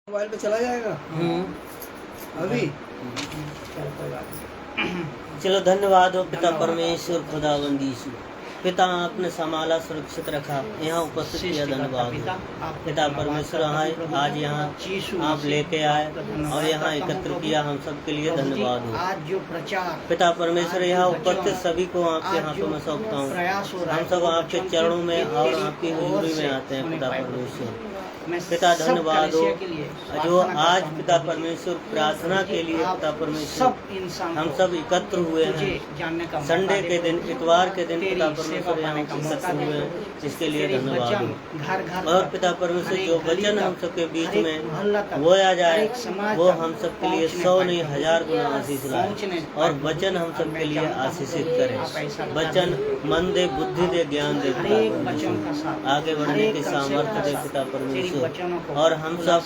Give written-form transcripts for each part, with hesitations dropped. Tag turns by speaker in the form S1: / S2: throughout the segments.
S1: Mobile पे चला जाएगा अभी।
S2: चलो धन्यवाद हो पिता परमेश्वर खुदावंद यीशु। पिता आपने संभाला सुरक्षित रखा, यहाँ उपस्थित किया, धन्यवाद हो पिता परमेश्वर। आज यहाँ आप लेके आए और यहाँ एकत्र किया हम सब के लिए धन्यवाद हो।
S3: आज जो प्रचार
S2: पिता परमेश्वर यहाँ उपस्थित सभी को आपके हाथों में सौंपता हूँ। हम सब आपके चरणों में और आपकी हुजूरी में आते हैं पिता परमेश्वर। पिता धन्यवाद हो जो आज पिता परमेश्वर प्रार्थना के लिए पिता परमेश्वर हम सब एकत्र हुए हैं संडे के दिन, इतवार के दिन पिता परमेश्वर यहाँ एकत्र हुए हैं, इसके लिए धन्यवाद हो। और पिता परमेश्वर जो वचन हम सबके बीच में बोया जाए वो हम सबके लिए 100 नहीं 1000 गुना आशीष लाए और वचन हम सबके लिए आशीषित करे। वचन मन दे, बुद्धि दे, ज्ञान दे पिता परमेश्वर, आगे बढ़ने की सामर्थ्य दे पिता परमेश्वर। और हम सब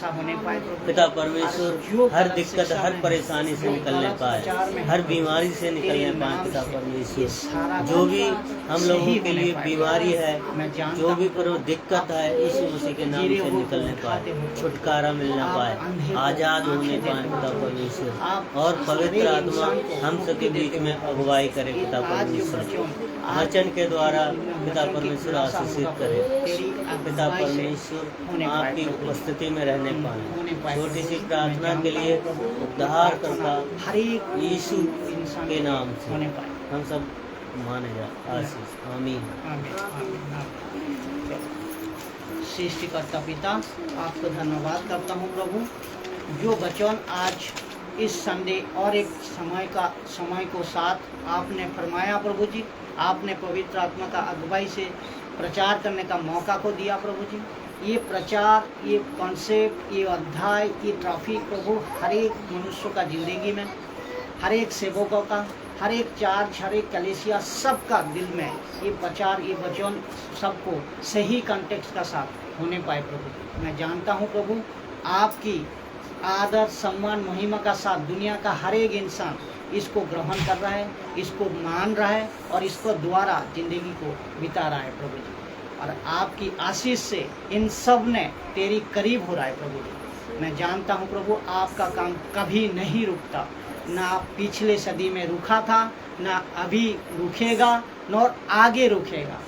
S2: पिता परमेश्वर हर दिक्कत, हर परेशानी से निकलने पाए, हर बीमारी से निकलने पाए पिता परमेश्वर। जो भी हम लोगों के लिए बीमारी है, जो भी दिक्कत है, यीशु मसीह के नाम से निकलने पाए, छुटकारा मिलना पाए, आजाद होने पाए पिता परमेश्वर। और पवित्र आत्मा हम सबके बीच में अगुवाई करे पिता परमेश्वर, वचन के द्वारा पिता परमेश्वर आशीषित करे। पिता परमेश्वर आपकी उपस्थिति में रहने पाए। छोटी सी प्रार्थना के लिए उद्धार करता यीशु के नाम से हम सब माने जा आशीष। आमीन।
S3: सृष्टिकर्ता पिता, आपको धन्यवाद करता हूँ प्रभु, जो वचन आज इस संडे और एक समय को साथ आपने फरमाया प्रभु जी। आपने पवित्र आत्मा का अगुवाई से प्रचार करने का मौका को दिया प्रभु जी। ये प्रचार, ये कॉन्सेप्ट, ये अध्याय, ये ट्रॉफिक प्रभु हर एक मनुष्य का जिंदगी में, हर एक सेवकों का, हर एक चार्ज, हर एक कलीसिया, सबका दिल में ये प्रचार, ये वचन सबको सही कॉन्टेक्स्ट का साथ होने पाए प्रभु। मैं जानता हूँ प्रभु, आपकी आदर, सम्मान, महिमा का साथ दुनिया का हर एक इंसान इसको ग्रहण कर रहा है, इसको मान रहा है और इसको द्वारा जिंदगी को बिता रहा है प्रभु जी। और आपकी आशीष से इन सब ने तेरी करीब हो रहा है प्रभु जी। मैं जानता हूँ प्रभु, आपका काम कभी नहीं रुकता, ना पिछले सदी में रुका था, ना अभी रुकेगा, न आगे रुकेगा।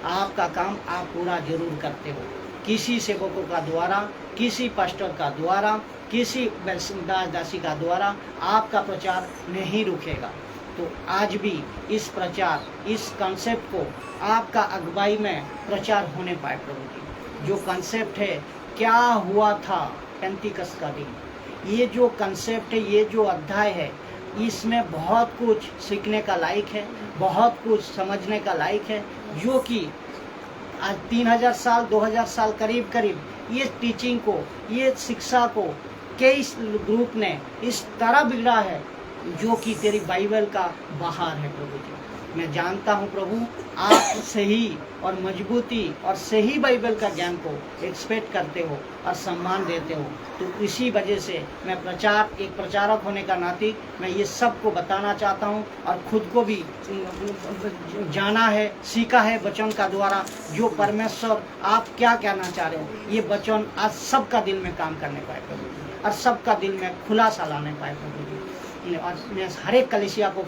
S3: आपका काम आप पूरा जरूर करते हो, किसी सेवकों का द्वारा, किसी पास्टर का द्वारा, किसी दास दासी का द्वारा आपका प्रचार नहीं रुकेगा। तो आज भी इस प्रचार, इस कॉन्सेप्ट को आपका अगुवाई में प्रचार होने पाए प्रभु जी। जो कॉन्सेप्ट है, क्या हुआ था पेंतिकस्त का दिन, ये जो कॉन्सेप्ट है, ये जो अध्याय है, इसमें बहुत कुछ सीखने का लायक है, बहुत कुछ समझने का लायक है, जो कि आज 3000 साल 2000 साल करीब ये टीचिंग को, ये शिक्षा को कई ग्रुप ने इस तरह बिगड़ा है जो कि तेरी बाइबल का बाहर है प्रभु जी। मैं जानता हूँ प्रभु, आप सही और मजबूती और सही बाइबल का ज्ञान को एक्सपेक्ट करते हो और सम्मान देते हो। तो इसी वजह से मैं एक प्रचारक होने का नाते मैं ये सबको बताना चाहता हूँ और खुद को भी जाना है, सीखा है वचन का द्वारा, जो परमेश्वर आप क्या कहना चाह रहे हो, ये वचन आज सबका दिल में काम करने पाए प्रभु जी और सबका दिल में खुलासा लाने पाए प्रभु जी। और मैं हर एक कलीसिया को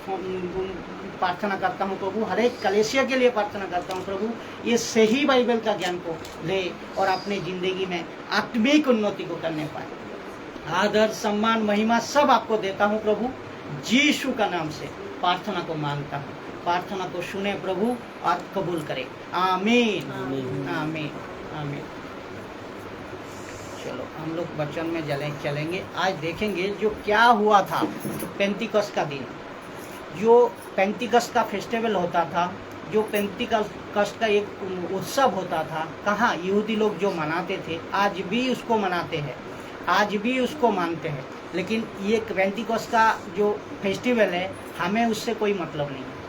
S3: प्रार्थना करता हूँ प्रभु, हर एक कलीसिया के लिए प्रार्थना करता हूँ प्रभु, ये सही बाइबल का ज्ञान को ले और अपने ज़िंदगी में आत्मिक उन्नति को करने पाए। आदर, सम्मान, महिमा सब आपको देता हूँ प्रभु, यीशु का नाम से प्रार्थना को मांगता हूँ। प्रार्थना को सुने प्रभु और कबूल करे। आमीन, आमीन, आमीन। चलो हम लोग वचन में चलेंगे। आज देखेंगे जो क्या हुआ था पेंतिकस्त का दिन, जो पेंतिकस्त का फेस्टिवल होता था, जो पेंतिकस्त का एक उत्सव होता था, कहाँ यहूदी लोग जो मनाते थे, आज भी उसको मनाते हैं, आज भी उसको मानते हैं। लेकिन ये पेंतिकस्त का जो फेस्टिवल है, हमें उससे कोई मतलब नहीं है,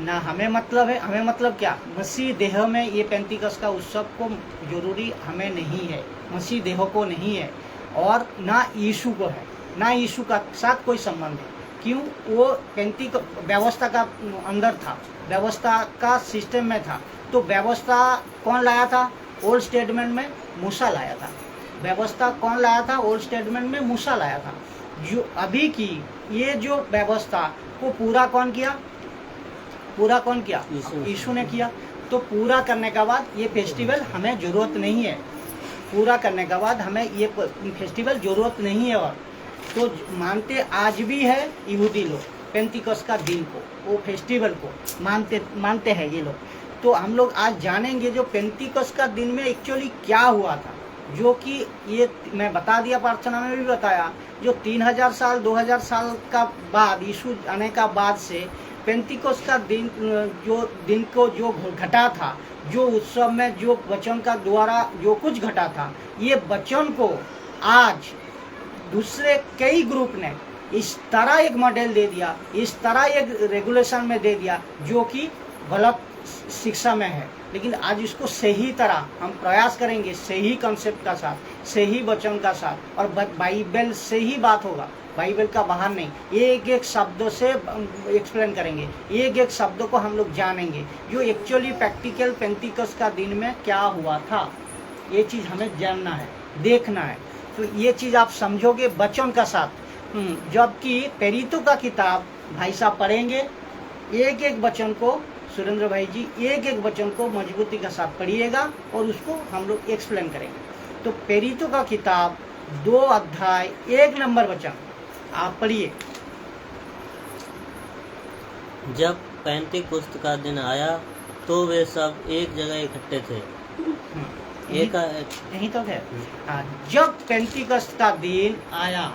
S3: ना हमें मतलब है। हमें मतलब क्या, मसीह देह में ये पेंतिकस्त का उत्सव को जरूरी हमें नहीं है, मसीह देह को नहीं है और ना यीशु को है, ना यीशु का साथ कोई संबंध है। क्यों? वो पेंतिकस्त व्यवस्था का अंदर था, व्यवस्था का सिस्टम में था। तो व्यवस्था कौन लाया था? ओल्ड स्टेटमेंट में मूसा लाया था। व्यवस्था कौन लाया था? ओल्ड टेस्टामेंट में मूसा लाया था। जो अभी की ये जो व्यवस्था को पूरा कौन किया? पूरा कौन किया? यीशु ने किया। तो पूरा करने के बाद ये फेस्टिवल हमें जरूरत नहीं है। पूरा करने के बाद हमें ये फेस्टिवल जरूरत नहीं है। और तो मानते आज भी है यहूदी लोग पेंतिकोस्त का दिन को, वो फेस्टिवल को मानते हैं ये लोग। तो हम लोग आज जानेंगे जो पेंतिकोस्त का दिन में एक्चुअली क्या हुआ था, जो कि ये मैं बता दिया, प्रार्थना में भी बताया, जो 3000 साल 2000 साल का बाद यीशु आने का बाद से पेंतिकोस्त का दिन जो घटा था, जो उत्सव में जो वचन का द्वारा जो कुछ घटा था, ये वचन को आज दूसरे कई ग्रुप ने इस तरह एक मॉडल दे दिया, इस तरह एक रेगुलेशन में दे दिया जो कि गलत शिक्षा में है। लेकिन आज इसको सही तरह हम प्रयास करेंगे, सही कॉन्सेप्ट का साथ, सही वचन का साथ, और बाइबल से ही बात होगा, बाइबल का बाहर नहीं। एक एक शब्दों से एक्सप्लेन करेंगे, एक एक शब्दों को हम लोग जानेंगे, जो एक्चुअली प्रैक्टिकल पेंतिकोस्त का दिन में क्या हुआ था, ये चीज़ हमें जानना है, देखना है। तो ये चीज़ आप समझोगे वचन का साथ। जबकि प्रेरितों का किताब भाई साहब पढ़ेंगे, एक एक वचन को, सुरेंद्र भाई जी एक एक वचन को मजबूती के साथ पढ़िएगा और उसको हम लोग एक्सप्लेन करेंगे। तो प्रेरितों का किताब 2 अध्याय 1 नंबर वचन आप पढ़िए।
S2: जब पेंतिकोस्त का दिन आया तो वे सब एक जगह इकट्ठे थे।
S3: यही तो है। जब पेंतिकोस्त का दिन आया,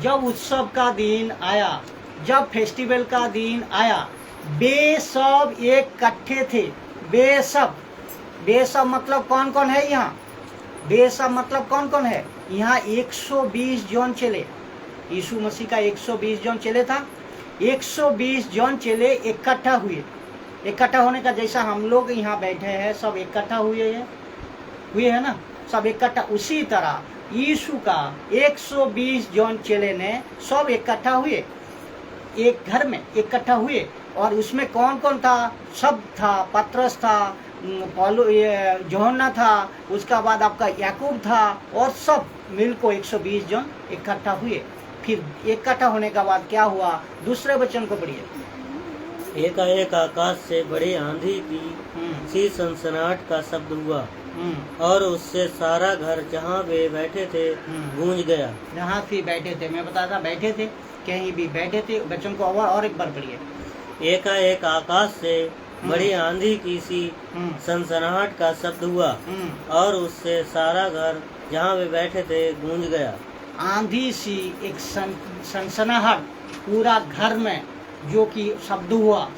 S3: जब उत्सव का दिन आया, जब फेस्टिवल का दिन आया, वे सब एक इकट्ठे थे। वे सब मतलब कौन कौन है यहाँ? वे सब मतलब कौन कौन है यहाँ? 120 जन चेले, यीशु मसीह का 120 जन चेले था। 120 जन चेले इकट्ठा हुए। इकट्ठा होने का जैसा हम लोग यहाँ बैठे हैं, सब इकट्ठा हुए है ना, सब इकट्ठा। उसी तरह यीशु का 120 जन चेले ने सब इकट्ठा हुए, एक घर में इकट्ठा हुए। और उसमें कौन कौन था? सब था, पतरस था, यूहन्ना था, उसका बाद आपका याकूब था, और सब मिलकर 120 जन इकट्ठा हुए। फिर इकट्ठा होने का बाद क्या हुआ? दूसरे वचन को पढ़िए।
S2: एकाएक आकाश से बड़ी आंधी की सी सनसनाहट का शब्द हुआ और उससे सारा घर जहाँ वे बैठे थे गूंज गया।
S3: जहाँ भी बैठे थे, मैं बताता बैठे थे, कहीं भी बैठे थे। वचन को और एक बार पढ़िए।
S2: एकाएक आकाश से बड़ी आंधी की सी सनसनाहट का शब्द हुआ और उससे सारा घर जहाँ वे बैठे थे गूंज गया।
S3: आंधी सी एक सनसनाहट पूरा घर में, जो कि शब्द हुआ।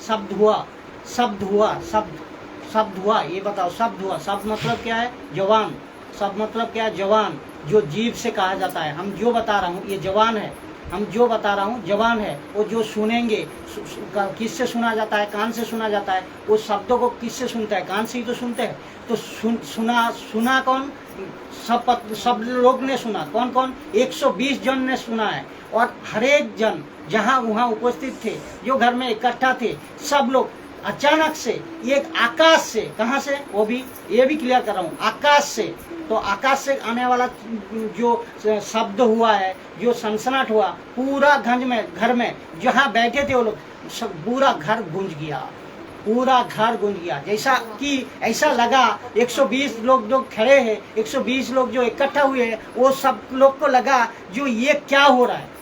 S3: ये बताओ, शब्द हुआ, शब्द मतलब क्या है? जवान। शब्द मतलब क्या है? जवान, जो जीभ से कहा जाता है। हम जो बता रहा हूँ ये जवान है, हम जो बता रहा हूँ जवान है। वो जो सुनेंगे, किससे सुना जाता है? कान से सुना जाता है। वो शब्दों को किससे सुनता है? कान से ही तो सुनते हैं। तो सुना कौन? सब लोग ने सुना। कौन कौन? 120 जन ने सुना है। और हर एक जन जहाँ वहाँ उपस्थित थे, जो घर में इकट्ठा थे, सब लोग अचानक से एक आकाश से, कहाँ से? वो भी ये भी क्लियर कर रहा हूँ, आकाश से। तो आकाश से आने वाला जो शब्द हुआ है, जो सनसनाहट हुआ, पूरा घर में जहाँ बैठे थे वो लोग, पूरा घर गूंज गया, पूरा घर गूंज गया। जैसा कि ऐसा लगा 120 लोग खड़े हैं, 120 लोग जो इकट्ठा हुए हैं, वो सब लोग को लगा जो ये क्या हो रहा है,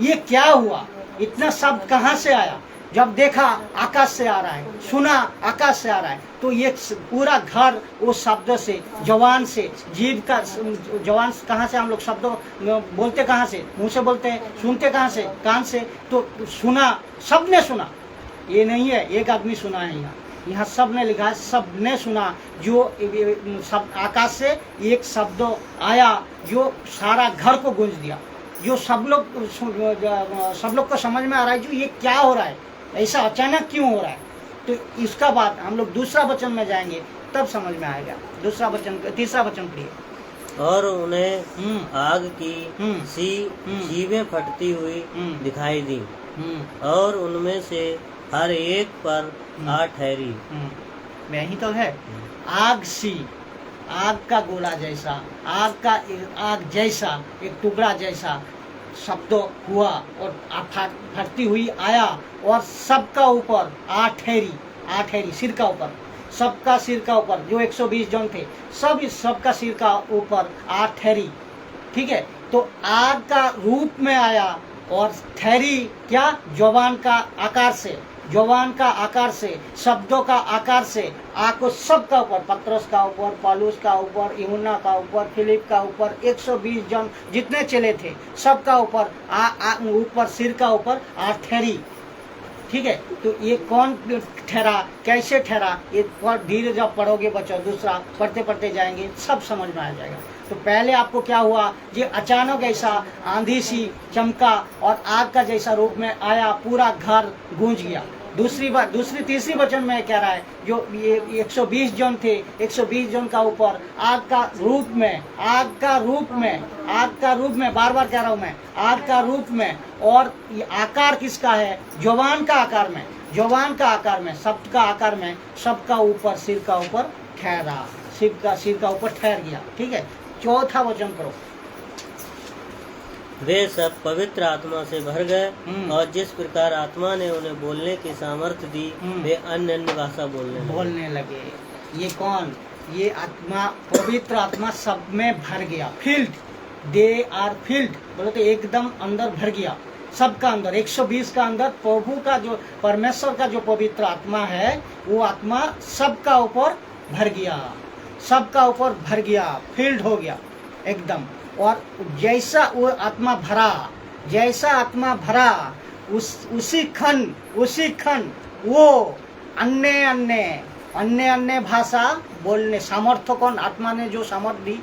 S3: ये क्या हुआ, इतना शब्द कहाँ से आया? जब देखा आकाश से आ रहा है, सुना आकाश से आ रहा है, तो ये पूरा घर वो शब्द से, जवान से, जीभ का जवान कहाँ से? हम लोग शब्द बोलते कहाँ से? मुंह से बोलते हैं। सुनते कहाँ से? कान से। तो सुना, सबने सुना। ये नहीं है एक आदमी सुना है, यहाँ सब ने लिखा है, सब ने सुना। जो सब आकाश से एक शब्द आया जो सारा घर को गूंज दिया, जो सब लोग को समझ में आ रहा है जो ये क्या हो रहा है, ऐसा अचानक क्यों हो रहा है। तो इसका बाद हम लोग दूसरा वचन में जाएंगे, तब समझ में आएगा। तीसरा वचन पढ़िए।
S2: और उन्हें आग की सी जीवें फटती हुई दिखाई दी और उनमें से हर एक पर आ ठहरी।
S3: वही तो है, आग सी आग का गोला जैसा, आग जैसा, एक टुकड़ा जैसा शब्द हुआ और फटती हुई आया और सबका ऊपर आठ हैरी सिर का ऊपर, सबका सिर का ऊपर जो 120 जन थे सबका सिर का ऊपर आठ हैरी, ठीक है। तो आग का रूप में आया और थैरी क्या, जवान का आकार से, शब्दों का आकार से आग को सबका ऊपर, पत्रस का ऊपर, पौलुस का ऊपर, यूहन्ना का ऊपर, फिलिप का ऊपर, 120 जन जितने चले थे सबका ऊपर ऊपर सिर का ऊपर थैरी, ठीक है। तो ये कौन ठहरा, कैसे ठहरा, ये धीरे जब पढ़ोगे बच्चों, दूसरा पढ़ते पढ़ते जाएंगे सब समझ में आ जाएगा। तो पहले आपको क्या हुआ, ये अचानक ऐसा आंधी सी चमका और आग का जैसा रूप में आया, पूरा घर गूंज गया। तीसरी वचन में कह रहा है, जो ये 120 जन थे, 120 जन का ऊपर आग का रूप में, बार-बार कह रहा हूं मैं, आग का रूप में, और ये आकार किसका है, जवान का आकार में, सबका आकार में, सबका ऊपर सिर का ऊपर ठहरा, सिर का ऊपर ठहर गया, ठीक है। चौथा वचन करो।
S2: वे सब पवित्र आत्मा से भर गए और जिस प्रकार आत्मा ने उन्हें बोलने की सामर्थ्य दी, वे अन्य भाषा बोलने लगे।
S3: ये कौन, ये आत्मा, पवित्र आत्मा सब में भर गया, दे आर फिल्ड, बोले तो एकदम अंदर भर गया, सबका अंदर, 120 का अंदर प्रभु का जो, परमेश्वर का जो पवित्र आत्मा है, वो आत्मा सबका ऊपर भर गया, फील्ड हो गया एकदम। और जैसा वो आत्मा भरा, उसी क्षण वो अन्य भाषा बोलने, सामर्थ्य कौन, आत्मा ने जो सामर्थ्य दी,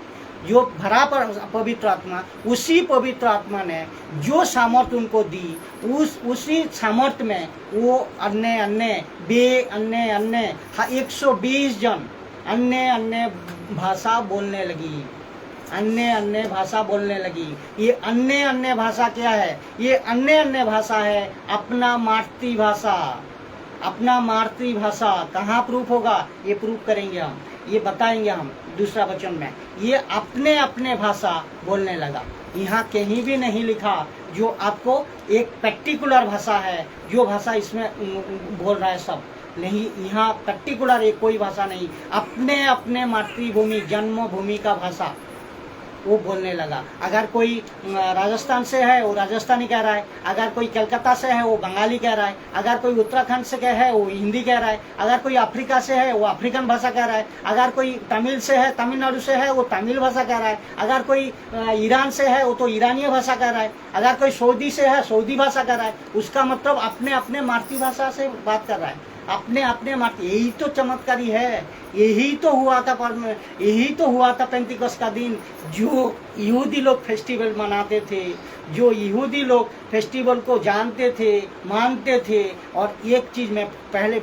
S3: जो भरा पर पवित्र आत्मा, उसी पवित्र आत्मा ने जो सामर्थ्य उनको दी, उसी सामर्थ्य में वो अन्य 120 जन अन्य भाषा बोलने लगी, ये अन्य भाषा क्या है, ये अन्य भाषा है अपना मातृभाषा। कहाँ प्रूफ होगा, ये प्रूफ करेंगे हम, ये बताएंगे हम दूसरा वचन में। ये अपने भाषा बोलने लगा। यहाँ कहीं भी नहीं लिखा जो आपको एक पर्टिकुलर भाषा है, जो भाषा इसमें बोल रहा है सब नहीं, यहाँ पर्टिकुलर एक कोई भाषा नहीं, अपने मातृभूमि, जन्मभूमि का भाषा वो बोलने लगा। अगर कोई राजस्थान से है वो राजस्थानी कह रहा है, अगर कोई कलकत्ता से है वो बंगाली कह रहा है, अगर कोई उत्तराखंड से है वो हिंदी कह रहा है, अगर कोई अफ्रीका से है वो अफ्रीकन भाषा कह रहा है, अगर कोई तमिल से है, तमिलनाडु से है वो तमिल भाषा कह रहा है, अगर कोई ईरान से है वो तो ईरानी भाषा कह रहा है, अगर कोई सऊदी से है सऊदी भाषा कह रहा है। उसका मतलब अपने मातृभाषा से बात कर रहा है, अपने मातृ। यही तो चमत्कारी है, यही तो हुआ था पेंतिकोस्त का दिन, जो यहूदी लोग फेस्टिवल मनाते थे, जो यहूदी लोग फेस्टिवल को जानते थे, मानते थे। और एक चीज पहले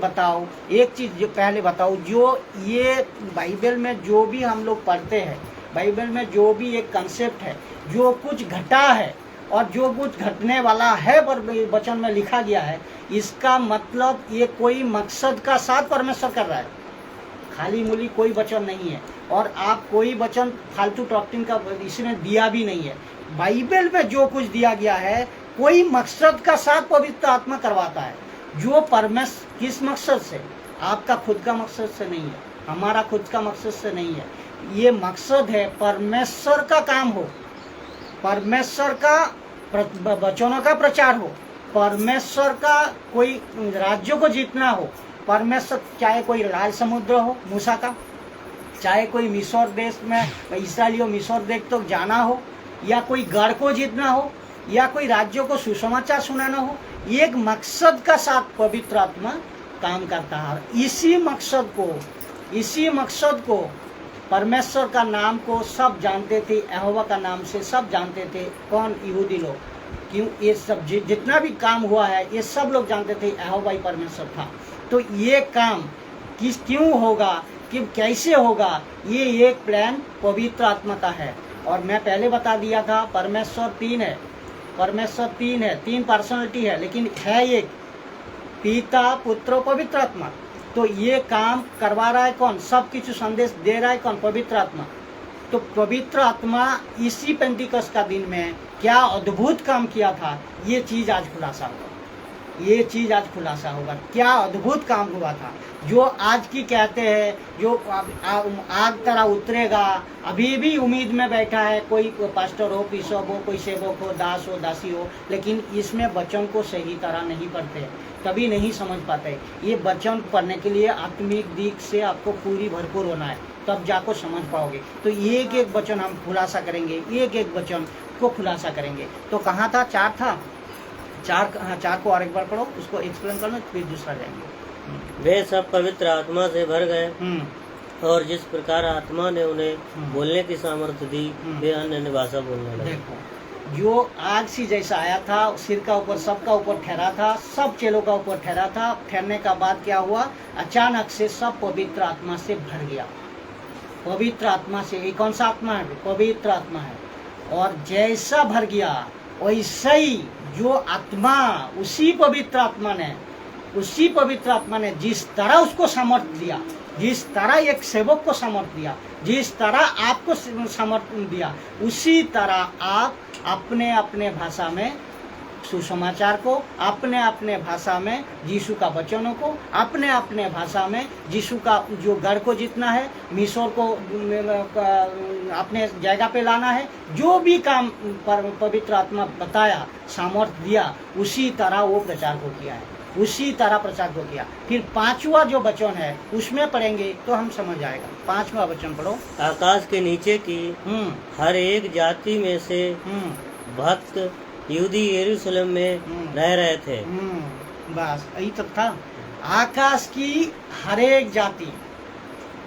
S3: बताओ, जो ये बाइबल में जो भी हम लोग पढ़ते हैं, बाइबल में जो भी एक कंसेप्ट है, जो कुछ घटा है और जो कुछ घटने वाला है पर वचन में लिखा गया है, इसका मतलब ये कोई मकसद का साथ परमेश्वर कर रहा है, खाली मूली कोई वचन नहीं है। और आप कोई वचन फालतू टॉक्टिंग का इसमें दिया भी नहीं है। बाइबल में जो कुछ दिया गया है कोई मकसद का साथ पवित्र आत्मा करवाता है। जो परमेश्वर किस मकसद से, आपका खुद का मकसद से नहीं है, हमारा खुद का मकसद से नहीं है। ये मकसद है परमेश्वर का काम हो, परमेश्वर का वचनों का प्रचार हो, परमेश्वर का कोई राज्यों को जीतना हो। परमेश्वर, चाहे कोई लाल समुद्र हो मूसा का, चाहे कोई मिस्र देश में इसराइलियों मिस्र देश तो जाना हो, या कोई गढ़ को जीतना हो, या कोई राज्यों को सुसमाचार सुनाना हो, एक मकसद का साथ पवित्र आत्मा काम करता है। इसी मकसद को परमेश्वर का नाम को सब जानते थे, यहोवा का नाम से सब जानते थे। कौन? यहूदी लोग। क्यों? ये सब जितना भी काम हुआ है ये सब लोग जानते थे यहोवा ही परमेश्वर था। तो ये काम क्यों होगा, कि कैसे होगा, ये एक प्लान पवित्र आत्मा का है। और मैं पहले बता दिया था परमेश्वर तीन है, तीन पर्सनालिटी है, लेकिन है एक, पिता पुत्र पवित्र आत्मा। तो ये काम करवा रहा है कौन, सब कुछ संदेश दे रहा है कौन, पवित्र आत्मा। तो पवित्र आत्मा इसी पेंटिकस्ट का दिन में क्या अद्भुत काम किया था, ये चीज आज खुलासा होगा, ये चीज आज खुलासा होगा। क्या अद्भुत काम हुआ था, जो आज की कहते हैं जो आग तरह उतरेगा, अभी भी उम्मीद में बैठा है, कोई पास्टर हो, बिशप हो, कोई सेवक हो, दास हो, दासी हो, लेकिन इसमें वचन को सही तरह नहीं पढ़ते, तभी नहीं समझ पाते। ये वचन पढ़ने के लिए आत्मिक दिख से आपको पूरी भरपूर होना है, तब जाकर समझ पाओगे। तो एक एक वचन हम खुलासा करेंगे, एक एक वचन को खुलासा करेंगे। तो कहाँ था, 4 था, 4, हाँ 4 को और एक बार पढ़ो, उसको एक्सप्लेन करना, फिर दूसरा जाएंगे।
S2: वे सब पवित्र आत्मा से भर गए और जिस प्रकार आत्मा ने उन्हें बोलने की सामर्थ्य दी, वे अन्य भाषा बोलने लगे।
S3: देखो, जो आग सी जैसा आया था, सिर का ऊपर सबका ऊपर ठहरा था, सब चेलों का ऊपर ठहरा था। ठहरने का बाद क्या हुआ, अचानक से सब पवित्र आत्मा से भर गया। पवित्र आत्मा से, ये कौन सा आत्मा है, पवित्र आत्मा है। और जैसा भर गया वैसा ही जो आत्मा, उसी पवित्र आत्मा ने जिस तरह उसको सामर्थ्य दिया, जिस तरह एक सेवक को सामर्थ्य दिया, जिस तरह आपको सामर्थ्य दिया, उसी तरह आप अपने अपने भाषा में सुसमाचार को, अपने अपने भाषा में यीशु का वचनों को, अपने अपने भाषा में यीशु का जो गढ़ को जीतना है, मिशोर को अपने जगह पे लाना है, जो भी काम पवित्र आत्मा बताया, सामर्थ्य दिया, उसी तरह वो प्रचार को किया है, उसी तरह प्रचार को किया। फिर 5वां जो वचन है उसमें पढ़ेंगे तो हम समझ आएगा। 5वां वचन पढ़ो।
S2: आकाश के नीचे की हर एक जाति में से भक्त यहूदी यरूशलेम में रह रहे थे।
S3: बस यही तक था, आकाश की हर एक जाति।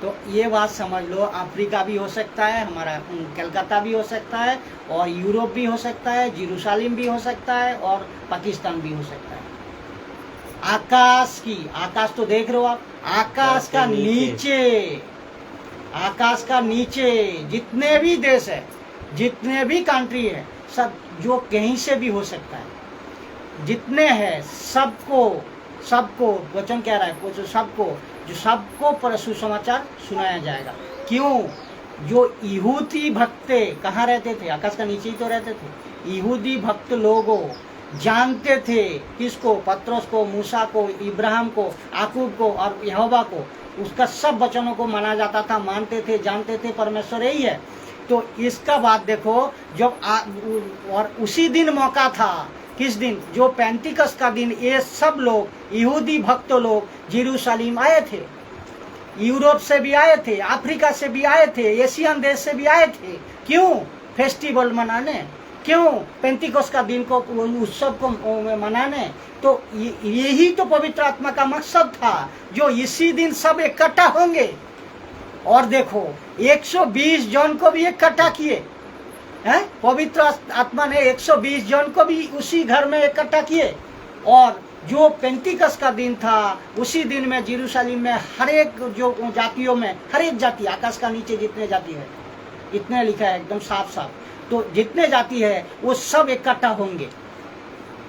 S3: तो ये बात समझ लो, अफ्रीका भी हो सकता है, हमारा कलकत्ता भी हो सकता है, और यूरोप भी हो सकता है, जेरूशलेम भी हो सकता है, और पाकिस्तान भी हो सकता है। आकाश की, आकाश तो देख रहे हो आप, आकाश का नीचे, आकाश का नीचे जितने भी देश है, जितने भी कंट्री है, सब जो कहीं से भी हो सकता है, जितने हैं सबको वचन कह रहा है, जो सबको पर सुसमाचार सुनाया जाएगा। क्यों, जो यहूदी भक्त कहाँ रहते थे, आकाश का नीचे ही तो रहते थे। यहूदी भक्त लोगों जानते थे किसको, पत्रोस को, मूसा को, इब्राहिम को, याकूब को और यहोवा को, उसका सब वचनों को माना जाता था, मानते थे, जानते थे परमेश्वर यही है। तो इसका बात देखो, जब और उसी दिन मौका था, किस दिन, जो पेंटिकस्ट का दिन, ये सब लोग यहूदी भक्त लोग यरूशलेम आए थे, यूरोप से भी आए थे, अफ्रीका से भी आए थे, एशियन देश से भी आए थे। क्यों, फेस्टिवल मनाने, क्यों, पेंटिकस्ट का दिन को, उत्सव को मनाने। तो यही तो पवित्र आत्मा का मकसद था, जो इसी दिन सब इकट्ठा होंगे। और देखो 120 जन को भी इकट्ठा किए हैं, पवित्र आत्मा ने 120 जन को भी उसी घर में इकट्ठा किए। और जो पेंटिकस्ट का दिन था, उसी दिन में यरूशलेम में हर एक जो जातियों में, हर एक जाति, आकाश का नीचे जितने जाति है, इतने लिखा है एकदम साफ साफ, तो जितने जाति है वो सब इकट्ठा होंगे।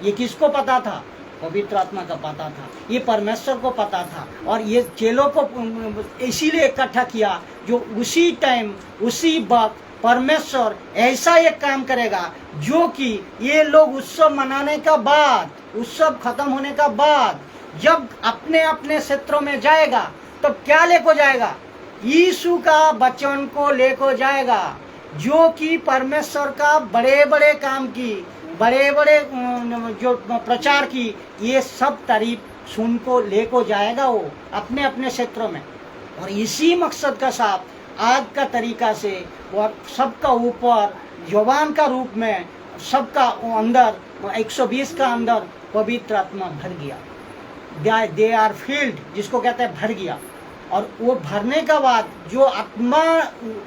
S3: ये किसको पता था, पवित्र आत्मा का पता था, ये परमेश्वर को पता था। और ये चेलों को इसीलिए इकट्ठा किया, जो उसी टाइम, उसी वक्त परमेश्वर ऐसा एक काम करेगा, जो कि ये लोग उत्सव मनाने का बाद, उत्सव खत्म होने का बाद, जब अपने अपने क्षेत्रों में जाएगा, तो क्या लेको जाएगा, यीशु का वचन को लेको जाएगा, जो कि परमेश्वर का बड़े बड़े काम की, बड़े बड़े जो प्रचार की, ये सब तारीफ सुन को लेको जाएगा वो अपने अपने क्षेत्रों में। और इसी मकसद का साथ आज का तरीका से, और सबका ऊपर जवान का रूप में, सबका अंदर 120 का अंदर पवित्र आत्मा भर गया। दे आर फील्ड, जिसको कहते हैं भर गया। और वो भरने का बाद जो आत्मा,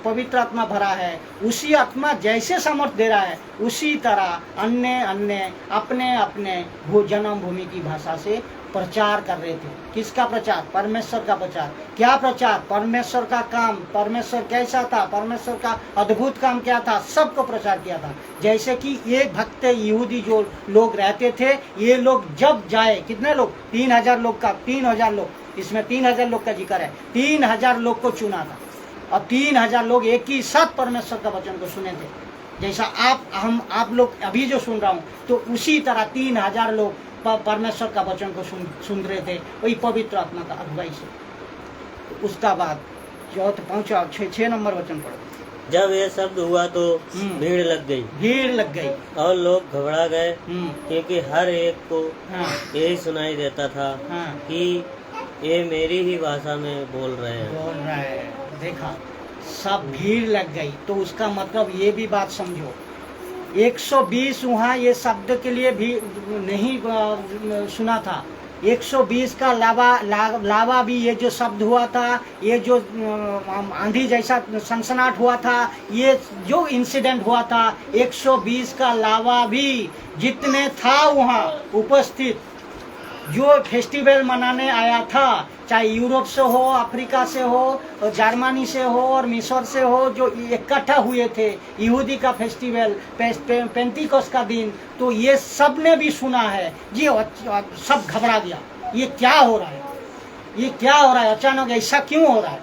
S3: पवित्र आत्मा भरा है, उसी आत्मा जैसे सामर्थ्य दे रहा है, उसी तरह अन्य अन्य अपने अपने जन्मभूमि की भाषा से प्रचार कर रहे थे। किसका प्रचार, परमेश्वर का प्रचार। क्या प्रचार, परमेश्वर का काम, परमेश्वर कैसा था, परमेश्वर का अद्भुत काम क्या था, सबको प्रचार किया था। जैसे कि एक भक्त यहूदी जो लोग रहते थे, ये लोग जब जाए, कितने लोग, 3000 लोग का, 3000 लोग इसमें 3000 लोग का जिक्र है। 3000 लोग को चुना था और 3000 लोग एक ही साथ परमेश्वर का वचन को सुने थे। जैसा आप लोग अभी जो सुन रहा हूँ, तो उसी तरह 3000 लोग परमेश्वर का वचन को सुन रहे थे, वही पवित्र आत्मा का अगुवाई से। उसका बाद चौथ पहुंचा 6 नंबर वचन पढ़ो।
S2: जब ये शब्द हुआ तो भीड़ लग गई,
S3: भीड़ लग गई
S2: और लोग घबरा गए, क्योंकि हर एक को यही सुनाई देता था कि ये मेरी ही भाषा में बोल रहे हैं।
S3: देखा, सब भीड़ लग गई। तो उसका मतलब ये भी बात समझो, 120 वहाँ ये शब्द के लिए भी नहीं सुना था। 120 का लावा भी ये जो शब्द हुआ था, ये जो आंधी जैसा सनसनाहट हुआ था, ये जो इंसिडेंट हुआ था, 120 का लावा भी जितने था वहाँ उपस्थित, जो फेस्टिवल मनाने आया था, चाहे यूरोप से हो, अफ्रीका से हो, जर्मनी से हो और मिस्र से हो, जो इकट्ठा हुए थे यहूदी का फेस्टिवल, पेंटिकोस का दिन, तो ये सब ने भी सुना है। ये सब घबरा गया, ये क्या हो रहा है, ये क्या हो रहा है, अचानक ऐसा क्यों हो रहा है,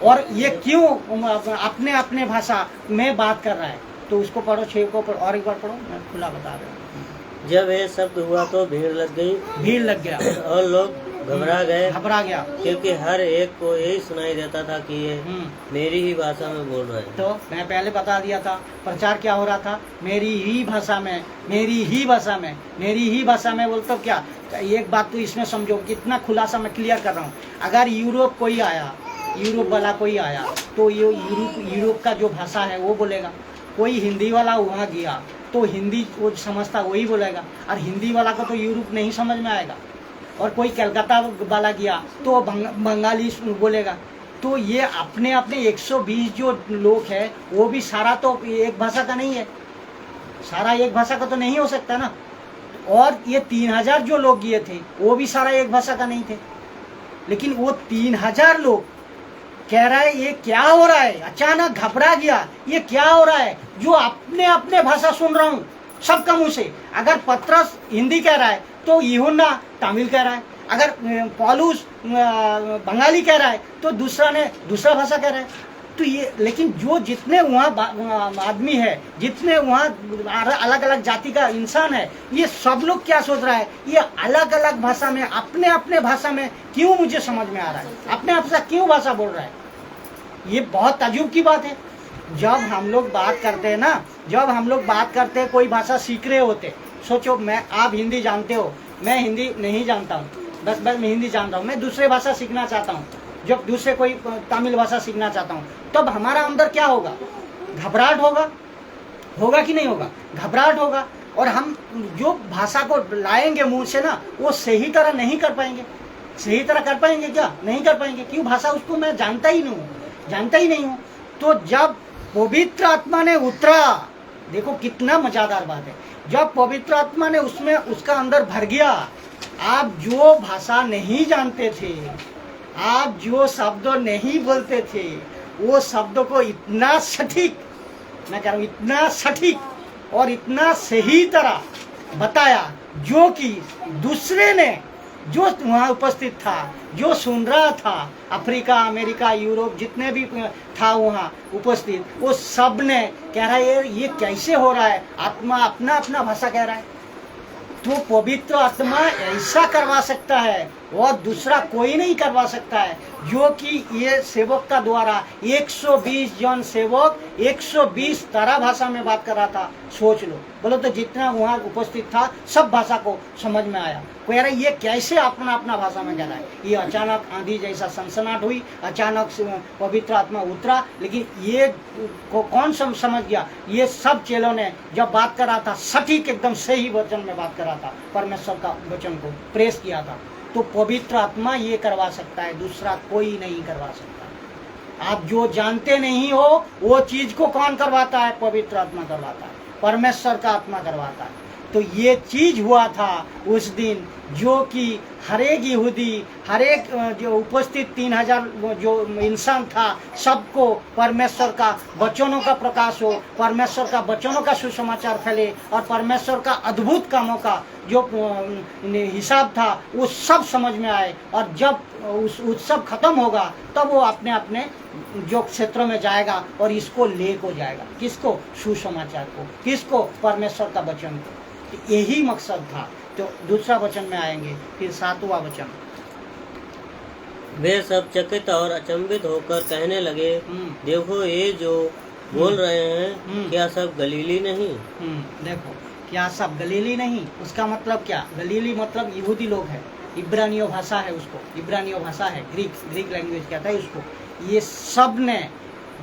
S3: और ये क्यों अपने अपने भाषा में बात कर रहा है। तो उसको पढ़ो, 6 को पढ़ो, और एक बार पढ़ो, मैं खुला बता रहा हूँ।
S2: जब ये शब्द हुआ तो भीड़ लग गई,
S3: भीड़ लग गया,
S2: और लोग घबरा गया, क्योंकि हर एक को यही सुनाई देता था कि ये मेरी ही भाषा में बोल रहे हैं।
S3: तो मैं पहले बता दिया था, प्रचार क्या हो रहा था, मेरी ही भाषा में, मेरी ही भाषा में, मेरी ही भाषा में बोलते क्या। एक बात तो इसमें समझो, कितना खुलासा मैं क्लियर कर रहा हूँ। अगर यूरोप कोई आया, यूरोप वाला कोई आया, तो ये यूरोप का जो भाषा है वो बोलेगा। कोई हिंदी वाला वहाँ गया तो हिंदी वो समझता वही बोलेगा, और हिंदी वाला को तो यूरोप नहीं समझ में आएगा। और कोई कलकत्ता वाला गया तो बंगाली बोलेगा। तो ये अपने अपने 120 जो लोग हैं, वो भी सारा तो एक भाषा का नहीं है, सारा एक भाषा का तो नहीं हो सकता ना। और ये 3000 जो लोग गए थे, वो भी सारा एक भाषा का नहीं थे। लेकिन वो 3000 लोग कह रहा है ये क्या हो रहा है, अचानक घबरा गया, ये क्या हो रहा है, जो अपने अपने भाषा सुन रहा हूँ सबका मुंह से। अगर पत्रस हिंदी कह रहा है तो यूहन्ना तमिल कह रहा है, अगर पौलुस बंगाली कह रहा है तो दूसरा ने दूसरा भाषा कह रहा है। तो ये, लेकिन जो जितने वहाँ आदमी है, जितने वहाँ अलग अलग जाति का इंसान है, ये सब लोग क्या सोच रहा है, ये अलग अलग भाषा में, अपने अपने भाषा में क्यों मुझे समझ में आ रहा है, अपने आप से क्यों भाषा बोल रहा है। ये बहुत ताज्जुब की बात है। जब हम लोग बात करते हैं ना, जब हम लोग बात करते हैं, कोई भाषा सीख रहे होते, सोचो आप हिंदी जानते हो, मैं हिंदी नहीं जानता हूँ, बस मैं हिंदी जानता हूँ, मैं दूसरे भाषा सीखना चाहता हूँ, जब दूसरे कोई तमिल भाषा सीखना चाहता हूँ, तब हमारा अंदर क्या होगा, घबराहट होगा कि नहीं होगा, घबराहट होगा। और हम जो भाषा को लाएंगे मुंह से ना, वो सही तरह नहीं कर पाएंगे। सही तरह कर पाएंगे क्या, नहीं कर पाएंगे, क्यों, भाषा उसको मैं जानता ही नहीं हूँ। तो जब पवित्र आत्मा ने उतरा, देखो कितना मजेदार बात है, जब पवित्र आत्मा ने उसमें उसका अंदर भर गया, आप जो भाषा नहीं जानते थे, आप जो शब्द नहीं बोलते थे, वो शब्दों को इतना सटीक, मैं कह रहा हूँ इतना सटीक और इतना सही तरह बताया, जो कि दूसरे ने, जो वहाँ उपस्थित था, जो सुन रहा था, अफ्रीका, अमेरिका, यूरोप, जितने भी था वहाँ उपस्थित, वो सब ने कह रहा है ये कैसे हो रहा है, आत्मा अपना अपना भाषा कह रहा है। तो पवित्र आत्मा ऐसा करवा सकता है और दूसरा कोई नहीं करवा सकता है, जो कि ये सेवक का द्वारा 120 जन सेवक 120 तरह भाषा में बात कर रहा था। सोच लो, बोलो तो जितना वहाँ उपस्थित था सब भाषा को समझ में आया। कोई कह रहा है ये कैसे अपना अपना भाषा में कह रहा है। ये अचानक आंधी जैसा सनसनाहट हुई, अचानक पवित्र आत्मा उतरा, लेकिन ये को कौन समझ गया, ये सब चेलों ने जब बात कर रहा था, सटीक एकदम सही वचन में बात कर रहा था, परमेश्वर का वचन को प्रेस किया था। तो पवित्र आत्मा ये करवा सकता है, दूसरा कोई नहीं करवा सकता। आप जो जानते नहीं हो वो चीज को कौन करवाता है, पवित्र आत्मा करवाता है, परमेश्वर का आत्मा करवाता है। तो ये चीज हुआ था उस दिन, जो कि हर एक यहूदी, हर एक जो उपस्थित 3000 जो इंसान था, सबको परमेश्वर का वचनों का प्रकाश हो, परमेश्वर का वचनों का सुसमाचार फैले और परमेश्वर का अद्भुत कामों का जो हिसाब था वो सब समझ में आए। और जब उस उत्सव खत्म होगा तब वो अपने अपने जो क्षेत्रों में जाएगा और इसको ले को जाएगा। किसको? सुसमाचार को। किसको? परमेश्वर का वचन को। तो यही मकसद था। तो दूसरा वचन में आएंगे, फिर 7वां वचन।
S2: वे सब चकित और अचंभित होकर कहने लगे, देखो ये जो बोल रहे हैं क्या सब गलीली नहीं?
S3: देखो क्या सब गलीली नहीं? उसका मतलब क्या? गलीली मतलब यहूदी लोग है, इब्रानियों भाषा है उसको, इब्रानियों भाषा है, ग्रीक लैंग्वेज कहता है उसको। ये सब ने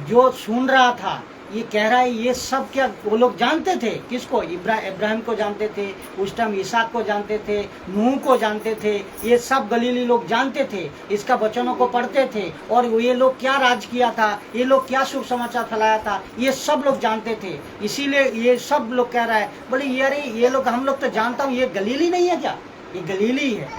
S3: जो सुन रहा था ये कह रहा है, ये सब क्या वो लोग जानते थे? किसको? इब्राहिम को जानते थे, उस टाइम इसहाक को जानते थे, नूह को जानते थे। ये सब गलीली लोग जानते थे, इसका वचनों को पढ़ते थे, और ये लोग क्या राज किया था, ये लोग क्या शुभ समाचार फैलाया था, ये सब लोग जानते थे। इसीलिए ये सब लोग कह रहा है, बोले यार ये लोग, हम लोग तो जानता हूँ, ये गलीली नहीं है क्या? ये गलीली है,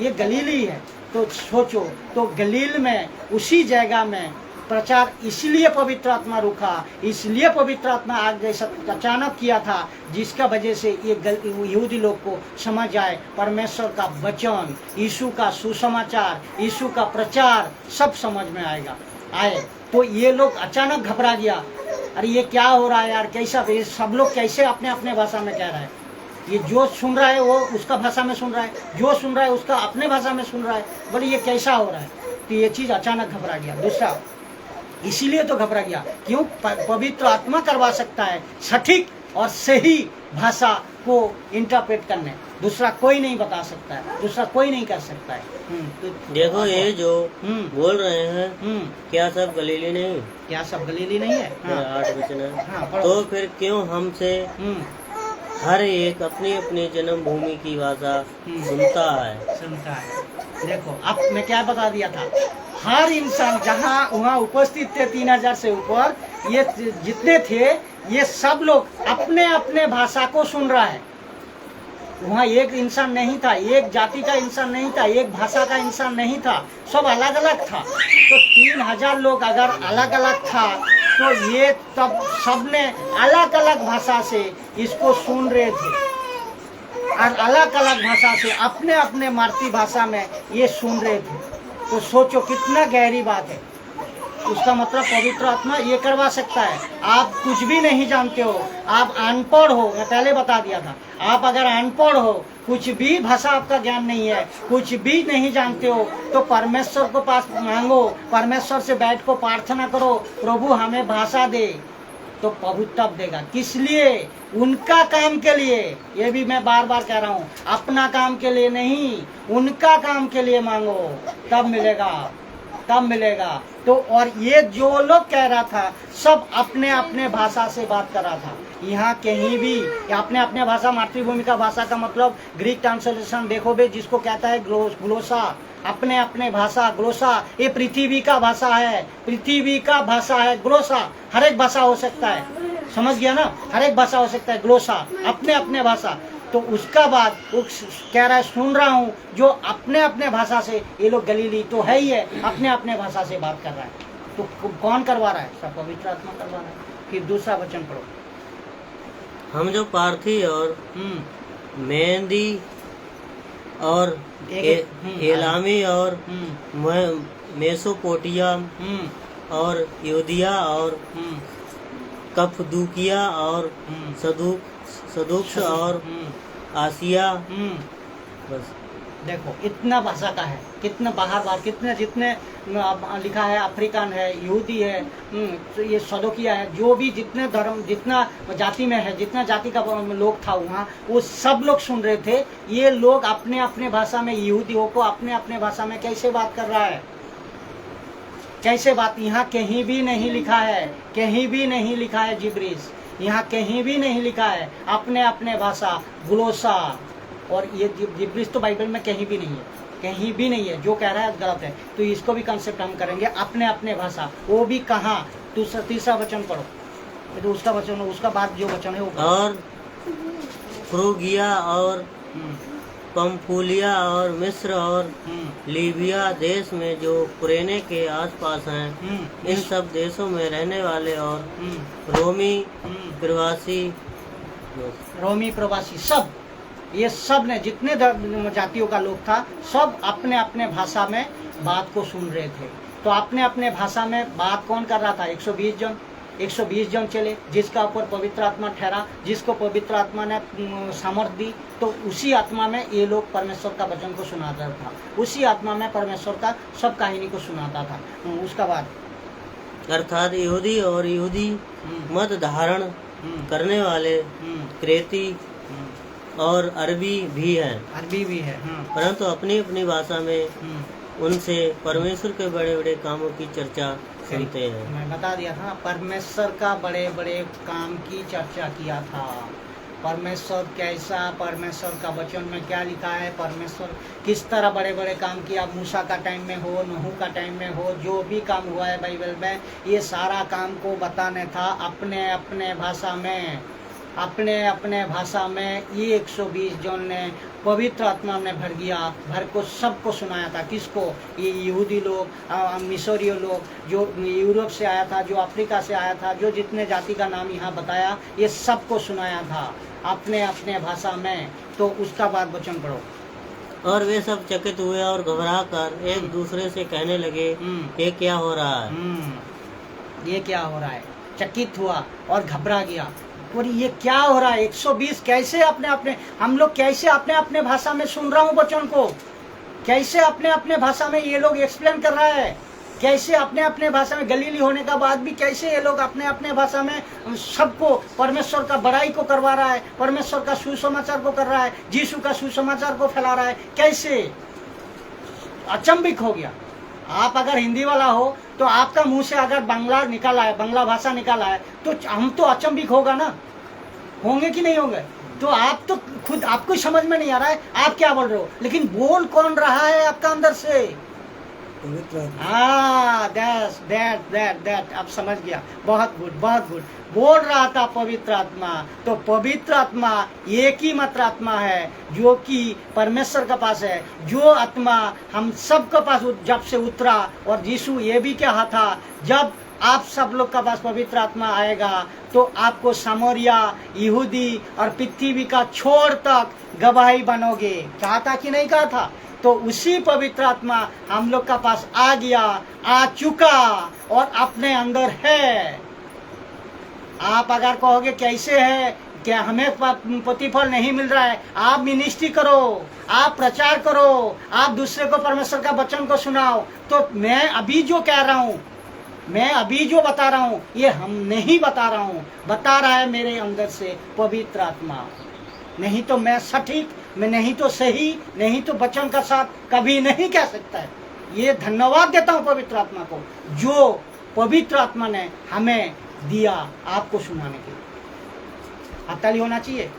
S3: ये गलीली है। तो सोचो, तो गलील में उसी जगह में प्रचार इसलिए पवित्र आत्मा रुका, इसलिए पवित्र आत्मा आज जैसा अचानक किया था, जिसका वजह से ये यहूदी लोग को समझ आए परमेश्वर का वचन, यीशु का सुसमाचार, यीशु का प्रचार सब समझ में आए। तो ये लोग अचानक घबरा गया, अरे ये क्या हो रहा है यार, कैसा? ये सब लोग कैसे अपने अपने भाषा में कह रहा है? ये जो सुन रहा है वो उसका भाषा में सुन रहा है, जो सुन रहा है उसका अपने भाषा में सुन रहा है। बोले ये कैसा हो रहा है? तो ये चीज अचानक घबरा गया। दूसरा इसीलिए तो घबरा गया, क्यों? पवित्र आत्मा करवा सकता है सटीक और सही भाषा को इंटरप्रेट करने, दूसरा कोई नहीं बता सकता है, दूसरा कोई नहीं कर सकता है। तो
S2: देखो ये जो बोल रहे हैं क्या सब गलीली नहीं?
S3: क्या सब गलीली नहीं है?
S2: 8 वचन है। तो फिर क्यों हमसे हर एक अपनी अपनी जन्मभूमि की भाषा सुनता है।
S3: देखो अब मैं क्या बता दिया था, हर इंसान जहाँ वहाँ उपस्थित थे 3000 से ऊपर, ये जितने थे ये सब लोग अपने अपने भाषा को सुन रहा है। वहाँ एक इंसान नहीं था, एक जाति का इंसान नहीं था, एक भाषा का इंसान नहीं था, सब अलग अलग था। तो 3000 लोग अगर अलग अलग था तो ये तब सबने अलग अलग भाषा से इसको सुन रहे थे, और अलग अलग भाषा से अपने अपने मातृभाषा में ये सुन रहे थे। तो सोचो कितना गहरी बात है। उसका मतलब पवित्र आत्मा ये करवा सकता है। आप कुछ भी नहीं जानते हो, आप अनपढ़ हो, मैं पहले बता दिया था, आप अगर अनपढ़ हो, कुछ भी भाषा आपका ज्ञान नहीं है, कुछ भी नहीं जानते हो, तो परमेश्वर को पास मांगो, परमेश्वर से बैठ को प्रार्थना करो, प्रभु हमें भाषा दे, तो प्रभु तब देगा। किस लिए? उनका काम के लिए। ये भी मैं बार बार कह रहा हूँ, अपना काम के लिए नहीं, उनका काम के लिए मांगो, तब मिलेगा, तब मिलेगा। तो और ये जो लोग कह रहा था सब अपने अपने भाषा से बात कर रहा था। यहाँ कहीं भी अपने अपने भाषा, मातृभूमि का भाषा का मतलब ग्रीक ट्रांसलेशन देखो बे, जिसको कहता है ग्लोसा, अपने अपने भाषा, ग्लोसा, ये पृथ्वी का भाषा है, पृथ्वी का भाषा है ग्लोसा। हर एक भाषा हो सकता है, समझ गया ना? हर एक भाषा हो सकता है, ग्लोसा, अपने अपने भाषा। तो उसका बाद वो कह रहा है सुन रहा हूँ, जो अपने अपने भाषा से, ये लोग गलीली तो है ही है, अपने अपने भाषा से बात कर रहा है। तो कौन करवा रहा है? सब पवित्र आत्मा करवा रहा है। फिर दूसरा वचन पढ़ो।
S2: हम जो पार्थी और मेहंदी और एलामी और मेसोपोटिया और यूदिया और कपदूकिया और सदूक्स और आसिया, बस
S3: देखो इतना भाषा का है, कितना बाहर कितने जितने लिखा है, अफ्रीकन है, यहूदी है, ये सदोकिया है, जो भी जितने धर्म, जितना जाति में है, जितना जाति का लोग था वहाँ, वो सब लोग सुन रहे थे। ये लोग अपने अपने भाषा में, यहूदियों को अपने अपने भाषा में कैसे बात कर रहा है, कैसे बात? यहाँ कहीं भी नहीं लिखा है, कहीं भी नहीं लिखा है जिब्रीस, यहाँ कहीं भी नहीं लिखा है अपने अपने भाषा, ग्लोसा। और ये जिब्रीस तो बाइबल में कहीं भी नहीं है, कहीं भी नहीं है। जो कह रहा है गलत है। तो इसको भी कंसेप्ट हम करेंगे, अपने अपने भाषा। वो भी कहाँ? तीसरा वचन पढ़ो, तो उसका वचन, उसका बाद जो वचन है वो।
S2: और फ्रूगिया और पंफूलिया और मिस्र और लीबिया देश में जो कुरेने के आसपास हैं, इन सब देशों में रहने वाले और रोमी प्रवासी
S3: सब, ये सब ने जितने जातियों का लोग था, सब अपने अपने भाषा में बात को सुन रहे थे। तो अपने अपने भाषा में बात कौन कर रहा था? 120 जन चले, जिसका ऊपर पवित्र आत्मा ठहरा, जिसको पवित्र आत्मा ने सामर्थ्य दी, तो उसी आत्मा में ये लोग परमेश्वर का वचन को सुनाता था, उसी आत्मा में परमेश्वर का सब कहानी को सुनाता था। उसका बाद
S2: अर्थात यहूदी और यहूदी मत धारण करने वाले क्रेती और अरबी भी हैं, परंतु अपनी अपनी भाषा में उनसे परमेश्वर के बड़े बड़े कामों की चर्चा सुनते हैं।
S3: मैं बता दिया था, परमेश्वर का बड़े बड़े काम की चर्चा किया था। परमेश्वर कैसा, परमेश्वर का वचन में क्या लिखा है, परमेश्वर किस तरह बड़े बड़े काम किया। मूसा का टाइम में हो, नूह का टाइम में हो, जो भी काम हुआ है बाइबल में, ये सारा काम को बताने था अपने अपने भाषा में, अपने अपने भाषा में। ये 120 जन ने पवित्र आत्मा में भर को सबको सुनाया था। किसको? ये यहूदी लोग, मिसरी लोग, जो यूरोप से आया था, जो अफ्रीका से आया था, जो जितने जाति का नाम यहाँ बताया, ये सबको सुनाया था अपने अपने भाषा में। तो उसका बाद वचन पढ़ो।
S2: और वे सब चकित हुए और घबरा कर एक दूसरे से कहने लगे, ये क्या हो रहा है?
S3: ये क्या हो रहा है? चकित हुआ और घबरा गया, और ये क्या हो रहा है? 120 कैसे अपने अपने, हम लोग कैसे अपने अपने भाषा में सुन रहा हूँ वचन को, कैसे अपने अपने भाषा में ये लोग एक्सप्लेन कर रहा है, कैसे अपने अपने भाषा में, गलीली होने का बाद भी कैसे ये लोग अपने अपने भाषा में सबको परमेश्वर का बड़ाई को करवा रहा है, परमेश्वर का सुसमाचार को कर रहा है, यीशु का सुसमाचार को फैला रहा है। कैसे? अचंभित हो गया। आप अगर हिंदी वाला हो तो आपका मुंह से अगर बांग्ला निकाला है, बांग्ला भाषा निकाला है, तो हम तो अचंभित होगा ना, होंगे कि नहीं होंगे? तो आप तो खुद, आपको समझ में नहीं आ रहा है आप क्या बोल रहे हो, लेकिन बोल कौन रहा है आपका अंदर से? हाँ, दैट अब समझ गया। बहुत गुड, बहुत गुड। बोल रहा था पवित्र आत्मा। तो पवित्र आत्मा एक ही मात्र आत्मा है जो कि परमेश्वर के पास है, जो आत्मा हम सब के पास जब से उतरा। और यीशु ये भी कहा था, जब आप सब लोग का पास पवित्र आत्मा आएगा तो आपको सामरिया, यहूदी और पृथ्वी का छोर तक गवाही बनोगे। कहा था कि नहीं कहा था? तो उसी पवित्र आत्मा हम लोग का पास आ गया, आ चुका और अपने अंदर है। आप अगर कहोगे कैसे है, क्या हमें प्रतिफल नहीं मिल रहा है, आप मिनिस्ट्री करो, आप प्रचार करो, आप दूसरे को परमेश्वर का वचन को सुनाओ। तो मैं अभी जो कह रहा हूँ, मैं अभी जो बता रहा हूँ, ये हम नहीं बता रहा हूँ, बता रहा है मेरे अंदर से पवित्र आत्मा। नहीं तो मैं सटीक, मैं नहीं तो सही, नहीं तो वचन का साथ कभी नहीं कह सकता है। ये धन्यवाद देता हूँ पवित्र आत्मा को, जो पवित्र आत्मा ने हमें दिया आपको सुनाने के लिए। हताली होना चाहिए।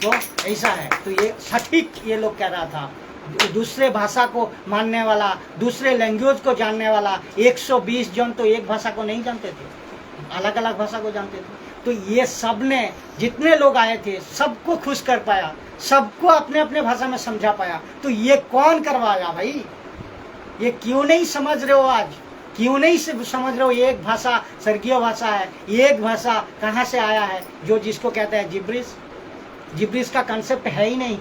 S3: तो ऐसा है। तो ये सटीक ये लोग कह रहा था। दूसरे भाषा को मानने वाला, दूसरे लैंग्वेज को जानने वाला 120 जन तो एक भाषा को नहीं जानते थे, अलग अलग भाषा को जानते थे। तो ये सब ने, जितने लोग आए थे, सबको खुश कर पाया, सबको अपने अपने भाषा में समझा पाया। तो ये कौन करवाया भाई? ये क्यों नहीं समझ रहे हो आज? क्यों नहीं समझ रहे हो? एक भाषा स्वर्गीय भाषा है, एक भाषा कहाँ से आया है? जो जिसको कहते हैं जिब्रिश। जिब्रिश का कंसेप्ट है ही नहीं,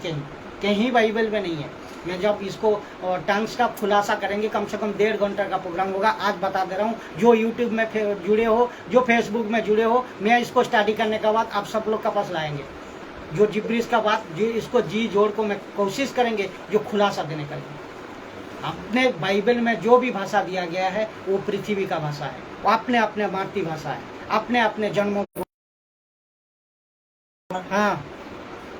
S3: कहीं बाइबल में नहीं है। मैं जब इसको टंग्स का खुलासा करेंगे, कम से कम 1.5 घंटे का प्रोग्राम होगा। आज बता दे रहा हूँ, जो यूट्यूब में जुड़े हो, जो फेसबुक में जुड़े हो, मैं इसको स्टडी करने के बाद आप सब लोग का पास लाएंगे। जो जिब्रिश का बात, जो इसको जी जोड़ को मैं कोशिश करेंगे जो खुलासा देने का। अपने बाइबल में जो भी भाषा दिया गया है वो पृथ्वी का भाषा है, वो अपने अपने मातृभाषा है, अपने अपने जन्मों। हाँ,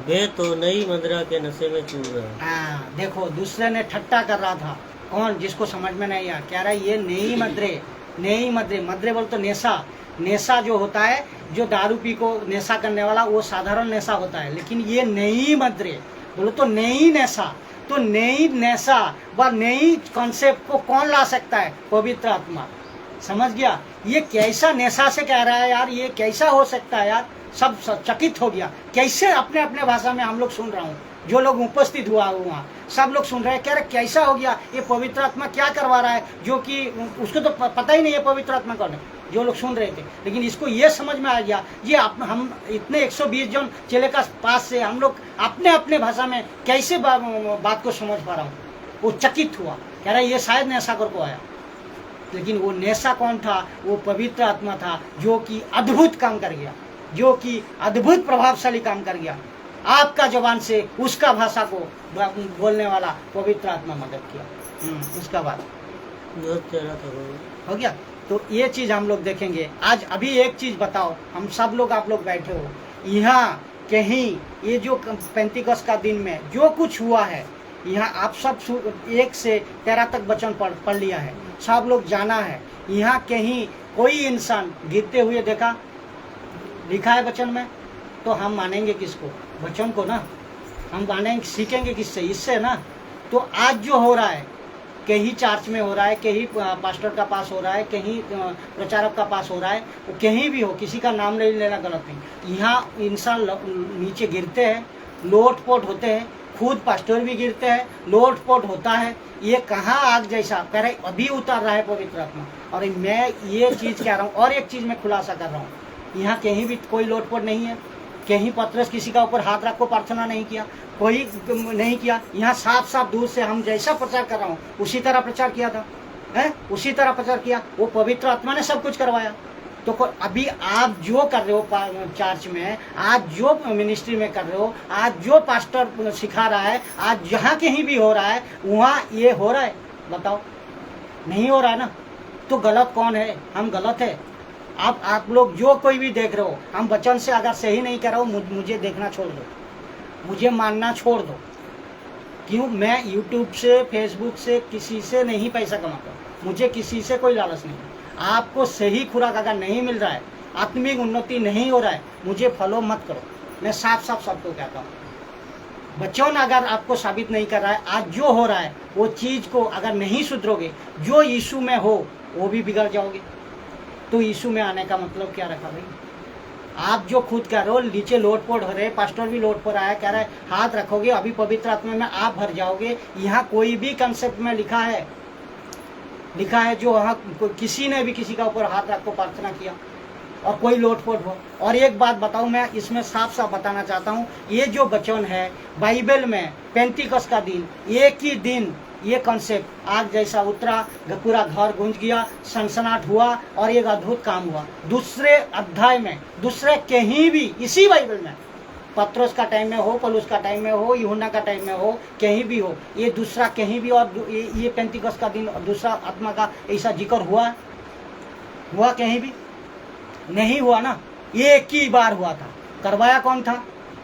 S2: वे तो नई मदिरा के नशे में चूर रहे हैं।
S3: हाँ, देखो दूसरे ने ठट्टा कर रहा था। कौन? जिसको समझ में नहीं आया, कह रहा है ये नई मदरे, नई मदरे। मदरे बोल तो नेशा, नेशा जो होता है, जो दारू पी को नेशा करने वाला, वो साधारण नेशा होता है। लेकिन ये नई मदरे बोलो तो नई नेशा। तो नई नेशा व नई कॉन्सेप्ट को कौन ला सकता है? पवित्र आत्मा। समझ गया? ये कैसा नेशा से कह रहा है यार, ये कैसा हो सकता है यार? सब चकित हो गया। कैसे अपने अपने भाषा में हम लोग सुन रहा हूँ, जो लोग उपस्थित हुआ वहाँ सब लोग सुन रहे हैं, कह रहे कैसा हो गया, ये पवित्र आत्मा क्या करवा रहा है, जो कि उसको तो पता ही नहीं है पवित्र आत्मा कौन है, जो लोग सुन रहे थे। लेकिन इसको ये समझ में आ गया, ये हम इतने 120 जन चेले का पास से हम लोग अपने अपने भाषा में कैसे बात को समझ पा रहा हूँ। वो चकित हुआ, कह रहा ये शायद नेसागर को आया। लेकिन वो नेसा कौन था? वो पवित्र आत्मा था, जो कि अद्भुत काम कर गया, जो कि अद्भुत प्रभावशाली काम कर गया। आपका जबान से उसका भाषा को बोलने वाला पवित्र आत्मा मदद किया। उसका बाद हो गया। तो ये चीज हम लोग देखेंगे आज। अभी एक चीज बताओ, हम सब लोग, आप लोग बैठे हो यहाँ, कहीं ये जो पेंतिकॉस्ट का दिन में जो कुछ हुआ है, यहाँ आप सब 1 से 13 तक वचन पढ़ लिया है, सब लोग जाना है। यहाँ कहीं कोई इंसान गिरते हुए देखा, लिखा है वचन में, तो हम मानेंगे किसको? वचन को ना। हम मानेंगे, सीखेंगे किससे? इससे ना। तो आज जो हो रहा है, कहीं चर्च में हो रहा है, कहीं पास्टर का पास हो रहा है, कहीं प्रचारक का पास हो रहा है, वो कहीं भी हो, किसी का नाम नहीं लेना गलत नहीं। यहाँ इंसान नीचे गिरते हैं, लोटपोट होते हैं, खुद पास्टर भी गिरते हैं, लोटपोट होता है। ये कहाँ आग जैसा कह रहे अभी उतार रहा है पवित्र आत्मा। और मैं ये चीज़ कह रहा हूँ, और एक चीज़ मैं खुलासा कर रहा हूँ, यहाँ कहीं भी कोई लोटपोट नहीं है। कहीं पतरस किसी का ऊपर हाथ रख को प्रार्थना नहीं किया, कोई नहीं किया। यहाँ साफ साफ दूर से हम जैसा प्रचार कर रहा हूँ उसी तरह प्रचार किया था, है उसी तरह प्रचार किया। वो पवित्र आत्मा ने सब कुछ करवाया। तो अभी आप जो कर रहे हो चर्च में, आज जो मिनिस्ट्री में कर रहे हो, आज जो पास्टर सिखा रहा है, आज जहाँ कहीं भी हो रहा है, वहाँ ये हो रहा है, बताओ नहीं हो रहा है ना? तो गलत कौन है? हम गलत है। आप लोग जो कोई भी देख रहे हो, हम वचन से अगर सही नहीं कर रहा हूँ, मुझे देखना छोड़ दो, मुझे मानना छोड़ दो। क्यों? मैं यूट्यूब से, फेसबुक से, किसी से नहीं पैसा कमाता, मुझे किसी से कोई लालच नहीं। आपको सही खुराक अगर नहीं मिल रहा है, आत्मिक उन्नति नहीं हो रहा है, मुझे फॉलो मत करो। मैं साफ साफ सबको कहता हूँ। वचन अगर आपको साबित नहीं कर रहा है, आज जो हो रहा है वो चीज को अगर नहीं सुधरोगे, जो यीशु में हो वो भी बिगड़ जाओगे। तो यीशु में आने का मतलब क्या रखा भाई? आप जो खुद कह रहे हो, नीचे लोटपोट हो रहे, पास्टर भी लोटपोट आया, कह रहे हाथ रखोगे अभी पवित्र आत्मा में आप भर जाओगे। यहाँ कोई भी कंसेप्ट में लिखा है जो वहाँ किसी ने भी किसी का ऊपर हाथ रख को प्रार्थना किया और कोई लोटपोट हो। और एक बात बताऊं, मैं इसमें साफ साफ बताना चाहता हूँ, ये जो वचन है बाइबल में, पेंतिकॉस्ट का दिन, एक ही दिन ये कॉन्सेप्ट आग जैसा उतरा, पूरा घर गूंज गया, सनसनाट हुआ और एक अद्भुत काम हुआ। दूसरे अध्याय में, दूसरे कहीं भी, इसी बाइबल में, पत्रोस का टाइम में हो, पौलुस का टाइम में हो, यूहन्ना का टाइम में हो, कहीं भी हो, ये दूसरा कहीं भी, और ये पेंतिकॉस्ट का दिन और दूसरा आत्मा का ऐसा जिक्र हुआ कहीं भी नहीं हुआ ना। ये एक ही बार हुआ था। करवाया कौन था?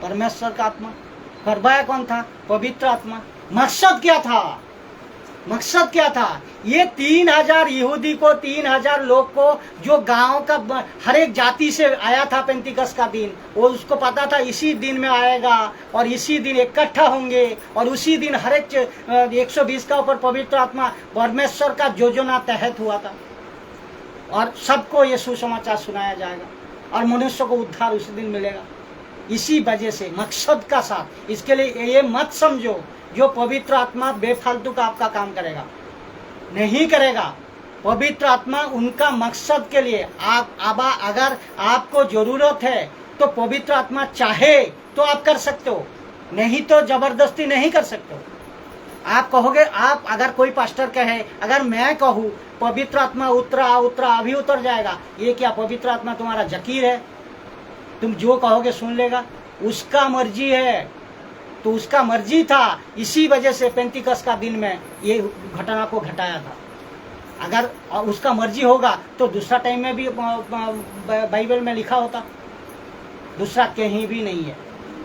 S3: परमेश्वर का आत्मा। करवाया कौन था? पवित्र आत्मा। मकसद क्या था? मकसद क्या था? ये 3000 यहूदी को, 3000 लोग को, जो गांव का हर एक जाति से आया था पेंतिकॉस्ट का दिन, वो उसको पता था इसी दिन में आएगा और इसी दिन इकट्ठा होंगे और उसी दिन हर एक 120 का ऊपर पवित्र आत्मा परमेश्वर का योजना तहत हुआ था और सबको ये सुसमाचार सुनाया जाएगा और मनुष्य को उद्धार उसी दिन मिलेगा। इसी वजह से मकसद का साथ, इसके लिए ये मत समझो जो पवित्र आत्मा बेफालतू का आपका काम करेगा, नहीं करेगा। पवित्र आत्मा उनका मकसद के लिए, अगर आपको जरूरत है तो पवित्र आत्मा चाहे तो आप कर सकते हो, नहीं तो जबरदस्ती नहीं कर सकते हो। आप कहोगे, आप अगर कोई पास्टर कहे, अगर मैं कहूँ पवित्र आत्मा उतरा अभी उतर जाएगा, ये क्या पवित्र आत्मा तुम्हारा जकीर है? तुम जो कहोगे सुन लेगा? उसका मर्जी है। तो उसका मर्जी था, इसी वजह से पेंतिकॉस्ट का दिन में ये घटना को घटाया था। अगर उसका मर्जी होगा तो दूसरा टाइम में भी बाइबल में लिखा होता, दूसरा कहीं भी नहीं है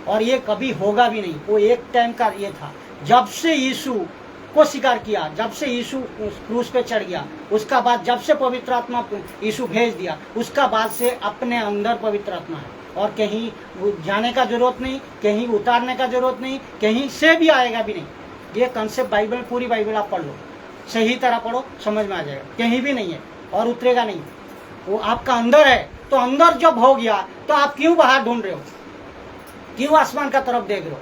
S3: और ये कभी होगा भी नहीं। वो एक टाइम का ये था, जब से यीशु को स्वीकार किया, जब से यीशु क्रूस पे चढ़ गया, उसका बाद जब से पवित्र आत्मा यीशु भेज दिया, उसका बाद से अपने अंदर पवित्र आत्मा है और कहीं जाने का जरूरत नहीं, कहीं उतारने का जरूरत नहीं, कहीं से भी आएगा भी नहीं। ये कंसेप्ट बाइबल, पूरी बाइबल आप पढ़ लो, सही तरह पढ़ो, समझ में आ जाएगा। कहीं भी नहीं है और उतरेगा नहीं, वो आपका अंदर है तो अंदर जब हो गया तो आप क्यों बाहर ढूंढ रहे हो, क्यों आसमान का तरफ देख रहे हो?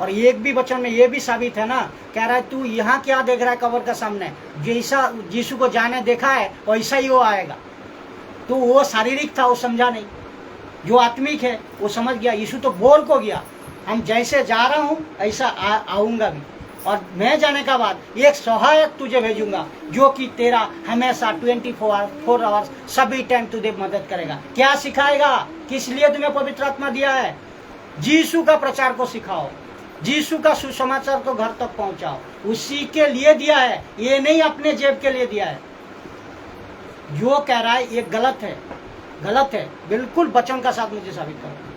S3: और एक भी वचन में ये भी साबित है ना, कह रहा है तू यहाँ क्या देख रहा है कब्र का सामने, जैसा यीशु को जाने देखा है वैसा ही वो आएगा। तो वो शारीरिक था, वो समझा नहीं। जो आत्मिक है वो समझ गया। यीशु तो बोल को गया, हम जैसे जा रहा हूँ ऐसा आऊंगा भी, और मैं जाने का बाद एक सहायक तुझे भेजूंगा जो कि तेरा हमेशा 24 आवर्स सभी टाइम तुझे मदद करेगा। क्या सिखाएगा? किस लिए तुम्हें पवित्र आत्मा दिया है? यीशु का प्रचार को सिखाओ, यीशु का सुसमाचार को घर तक पहुंचाओ, उसी के लिए दिया है, ये नहीं अपने जेब के लिए दिया है। जो कह रहा है ये गलत है, गलत है बिल्कुल। वचन का साथ मुझे साबित करो।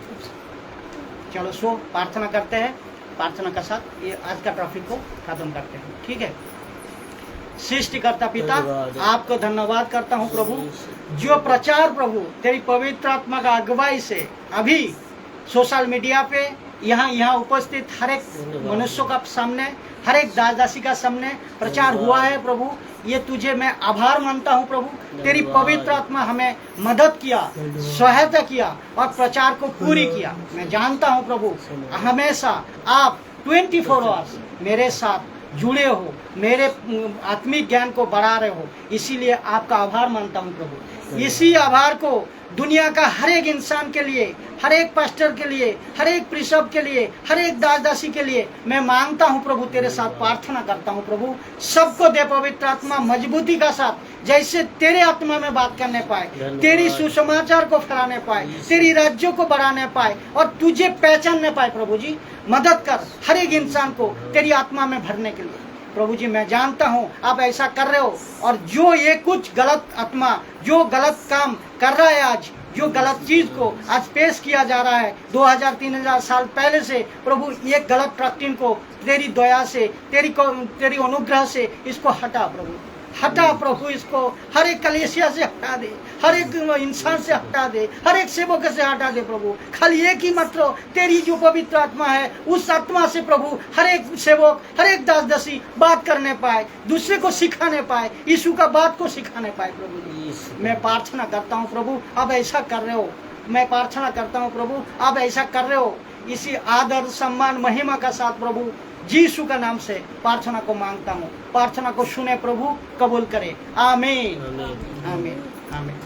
S3: चलो सो प्रार्थना करते हैं, प्रार्थना का साथ ये आज का टॉपिक को खत्म करते हैं, ठीक है। सृष्टिकर्ता पिता, आपको धन्यवाद करता हूँ प्रभु, जो प्रचार प्रभु तेरी पवित्र आत्मा का अगुवाई से अभी सोशल मीडिया पे यहाँ उपस्थित हर एक मनुष्यों का सामने, हर एक दास दासी का सामने प्रचार हुआ है प्रभु, ये तुझे मैं आभार मानता हूँ प्रभु। तेरी पवित्र आत्मा हमें मदद किया, सहायता किया और प्रचार को पूरी किया। मैं जानता हूँ प्रभु हमेशा आप 24 आवर्स मेरे साथ जुड़े हो, मेरे आत्मिक ज्ञान को बढ़ा रहे हो, इसीलिए आपका आभार मानता हूँ प्रभु। इसी आभार को दुनिया का हर एक इंसान के लिए, हर एक पास्टर के लिए, हर एक प्रिसब के लिए, हर एक दास दासी के लिए मैं मांगता हूँ प्रभु, तेरे साथ प्रार्थना करता हूँ प्रभु। सबको दे पवित्र आत्मा मजबूती का साथ, जैसे तेरे आत्मा में बात करने पाए, तेरी सुसमाचार को फैलाने पाए, तेरी राज्यों को बढ़ाने पाए और तुझे पहचानने पाए प्रभु जी। मदद कर हर एक इंसान को तेरी आत्मा में भरने के लिए प्रभु जी। मैं जानता हूँ आप ऐसा कर रहे हो, और जो ये कुछ गलत आत्मा जो गलत काम कर रहा है, आज जो गलत चीज को आज पेश किया जा रहा है 2000-3000 साल पहले से प्रभु, ये गलत प्रकृति को तेरी दया से, तेरी अनुग्रह से इसको हटा प्रभु, हटा प्रभु। इसको हर एक कलीसिया से हटा दे, हर एक इंसान से हटा दे, हर एक सेवक से हटा दे प्रभु। खाली एक ही मात्र तेरी जो पवित्र आत्मा है, उस आत्मा से प्रभु हर एक सेवक, हर एक दास दासी बात करने पाए, दूसरे को सिखाने पाए, यीशु का बात को सिखाने पाए प्रभु जी। मैं प्रार्थना करता हूँ प्रभु, अब ऐसा कर रहे हो। मैं प्रार्थना करता हूँ प्रभु, अब ऐसा कर रहे हो। इसी आदर सम्मान महिमा का साथ प्रभु यीशु का नाम से प्रार्थना को मांगता हूँ। प्रार्थना को सुने प्रभु, कबूल करे। आमीन, आमीन, आमीन।